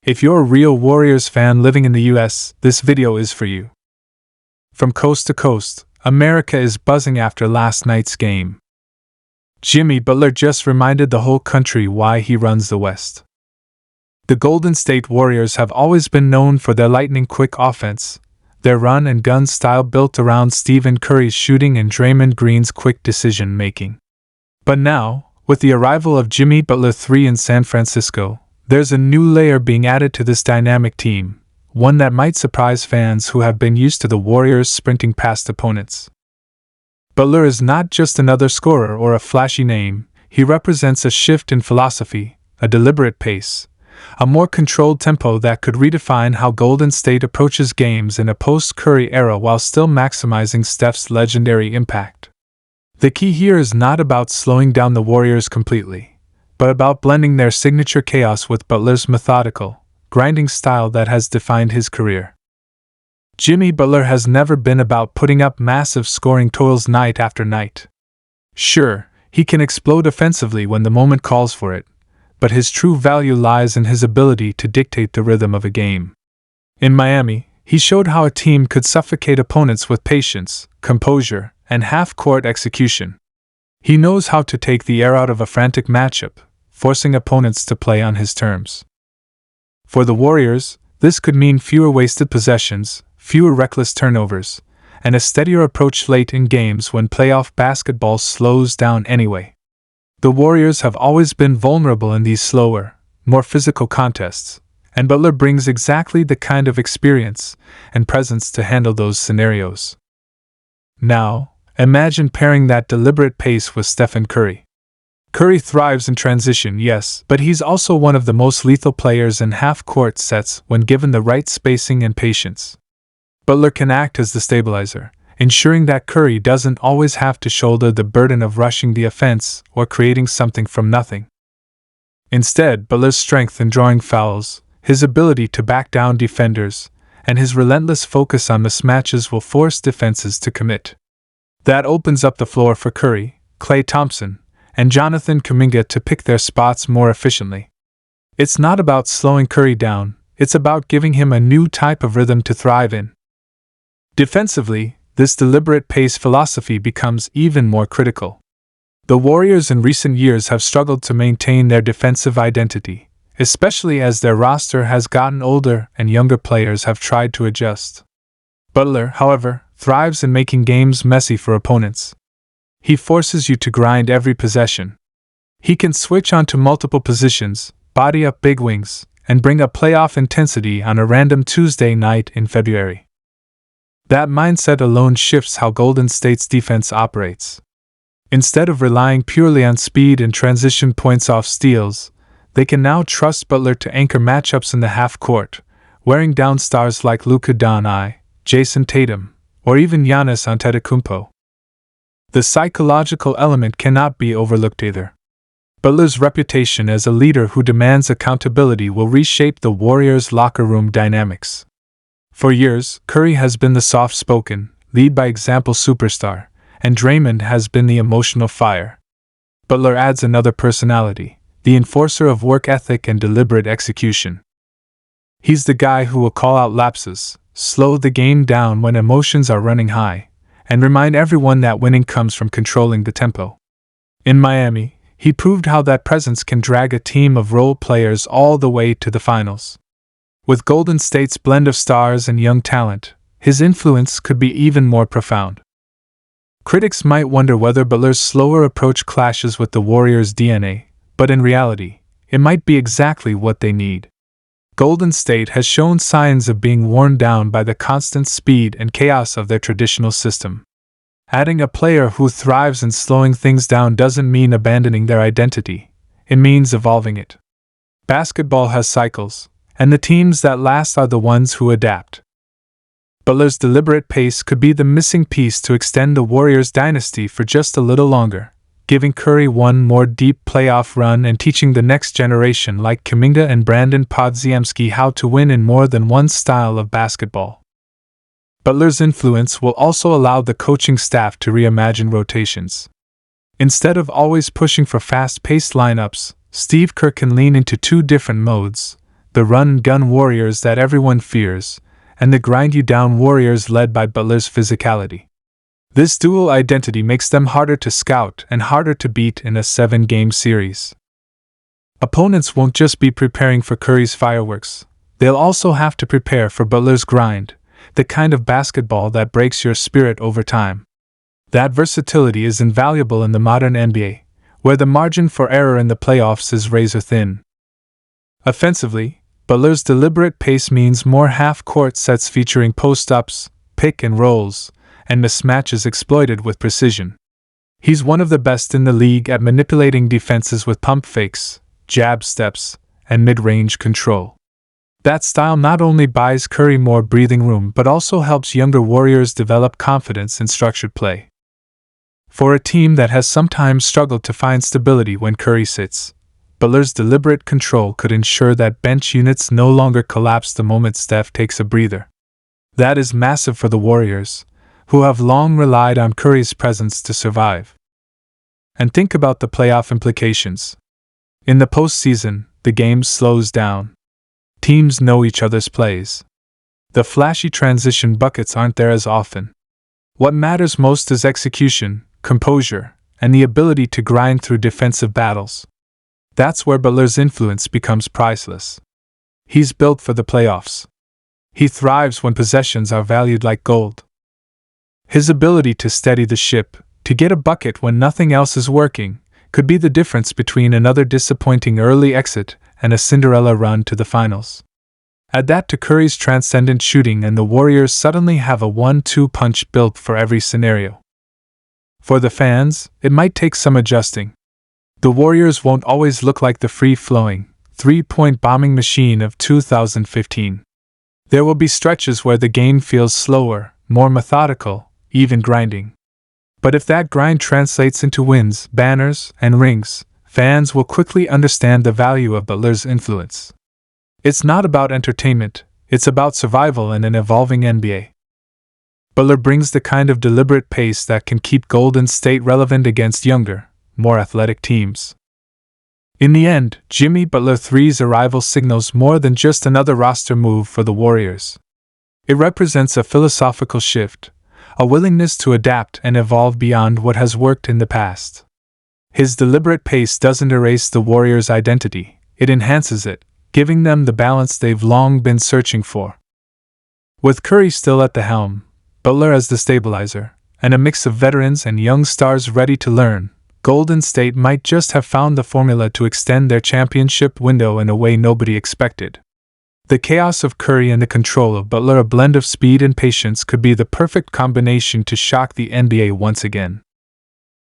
If you're a real Warriors fan living in the US, this video is for you. From coast to coast, America is buzzing after last night's game. Jimmy Butler just reminded the whole country why he runs the West. The Golden State Warriors have always been known for their lightning-quick offense, their run-and-gun style built around Stephen Curry's shooting and Draymond Green's quick decision-making. But now, with the arrival of Jimmy Butler III in San Francisco, there's a new layer being added to this dynamic team, one that might surprise fans who have been used to the Warriors sprinting past opponents. Butler is not just another scorer or a flashy name, he represents a shift in philosophy, a deliberate pace, a more controlled tempo that could redefine how Golden State approaches games in a post-Curry era while still maximizing Steph's legendary impact. The key here is not about slowing down the Warriors completely, but about blending their signature chaos with Butler's methodical, grinding style that has defined his career. Jimmy Butler has never been about putting up massive scoring totals night after night. Sure, he can explode offensively when the moment calls for it, but his true value lies in his ability to dictate the rhythm of a game. In Miami, he showed how a team could suffocate opponents with patience, composure, and half-court execution. He knows how to take the air out of a frantic matchup, forcing opponents to play on his terms. For the Warriors, this could mean fewer wasted possessions, fewer reckless turnovers, and a steadier approach late in games when playoff basketball slows down anyway. The Warriors have always been vulnerable in these slower, more physical contests, and Butler brings exactly the kind of experience and presence to handle those scenarios. Now, imagine pairing that deliberate pace with Steph and Curry. Curry thrives in transition, yes, but he's also one of the most lethal players in half-court sets when given the right spacing and patience. Butler can act as the stabilizer, ensuring that Curry doesn't always have to shoulder the burden of rushing the offense or creating something from nothing. Instead, Butler's strength in drawing fouls, his ability to back down defenders, and his relentless focus on mismatches will force defenses to commit. That opens up the floor for Curry, Klay Thompson, and Jonathan Kuminga to pick their spots more efficiently. It's not about slowing Curry down, it's about giving him a new type of rhythm to thrive in. Defensively, this deliberate pace philosophy becomes even more critical. The Warriors in recent years have struggled to maintain their defensive identity, especially as their roster has gotten older and younger players have tried to adjust. Butler, however, thrives in making games messy for opponents. He forces you to grind every possession. He can switch onto multiple positions, body up big wings, and bring a playoff intensity on a random Tuesday night in February. That mindset alone shifts how Golden State's defense operates. Instead of relying purely on speed and transition points off steals, they can now trust Butler to anchor matchups in the half-court, wearing down stars like Luka Doncic, Jason Tatum, or even Giannis Antetokounmpo. The psychological element cannot be overlooked either. Butler's reputation as a leader who demands accountability will reshape the Warriors' locker room dynamics. For years, Curry has been the soft-spoken, lead-by-example superstar, and Draymond has been the emotional fire. Butler adds another personality, the enforcer of work ethic and deliberate execution. He's the guy who will call out lapses, slow the game down when emotions are running high, and remind everyone that winning comes from controlling the tempo. In Miami, he proved how that presence can drag a team of role players all the way to the finals. With Golden State's blend of stars and young talent, his influence could be even more profound. Critics might wonder whether Butler's slower approach clashes with the Warriors' DNA, but in reality, it might be exactly what they need. Golden State has shown signs of being worn down by the constant speed and chaos of their traditional system. Adding a player who thrives in slowing things down doesn't mean abandoning their identity, it means evolving it. Basketball has cycles, and the teams that last are the ones who adapt. Butler's deliberate pace could be the missing piece to extend the Warriors' dynasty for just a little longer, giving Curry one more deep playoff run and teaching the next generation like Kuminga and Brandon Podziemski how to win in more than one style of basketball. Butler's influence will also allow the coaching staff to reimagine rotations. Instead of always pushing for fast-paced lineups, Steve Kerr can lean into two different modes, the run-gun Warriors that everyone fears, and the grind-you-down Warriors led by Butler's physicality. This dual identity makes them harder to scout and harder to beat in a 7-game series. Opponents won't just be preparing for Curry's fireworks, they'll also have to prepare for Butler's grind, the kind of basketball that breaks your spirit over time. That versatility is invaluable in the modern NBA, where the margin for error in the playoffs is razor thin. Offensively, Butler's deliberate pace means more half-court sets featuring post-ups, pick and rolls, and mismatches exploited with precision. He's one of the best in the league at manipulating defenses with pump fakes, jab steps, and mid-range control. That style not only buys Curry more breathing room but also helps younger Warriors develop confidence in structured play. For a team that has sometimes struggled to find stability when Curry sits, Butler's deliberate control could ensure that bench units no longer collapse the moment Steph takes a breather. That is massive for the Warriors, who have long relied on Curry's presence to survive. And think about the playoff implications. In the postseason, the game slows down. Teams know each other's plays. The flashy transition buckets aren't there as often. What matters most is execution, composure, and the ability to grind through defensive battles. That's where Butler's influence becomes priceless. He's built for the playoffs. He thrives when possessions are valued like gold. His ability to steady the ship, to get a bucket when nothing else is working, could be the difference between another disappointing early exit and a Cinderella run to the finals. Add that to Curry's transcendent shooting and the Warriors suddenly have a 1-2 punch built for every scenario. For the fans, it might take some adjusting. The Warriors won't always look like the free-flowing, three-point bombing machine of 2015. There will be stretches where the game feels slower, more methodical, even grinding. But if that grind translates into wins, banners, and rings, fans will quickly understand the value of Butler's influence. It's not about entertainment, it's about survival in an evolving NBA. Butler brings the kind of deliberate pace that can keep Golden State relevant against younger, more athletic teams. In the end, Jimmy Butler III's arrival signals more than just another roster move for the Warriors. It represents a philosophical shift, a willingness to adapt and evolve beyond what has worked in the past. His deliberate pace doesn't erase the Warriors' identity, it enhances it, giving them the balance they've long been searching for. With Curry still at the helm, Butler as the stabilizer, and a mix of veterans and young stars ready to learn, Golden State might just have found the formula to extend their championship window in a way nobody expected. The chaos of Curry and the control of Butler, a blend of speed and patience, could be the perfect combination to shock the NBA once again.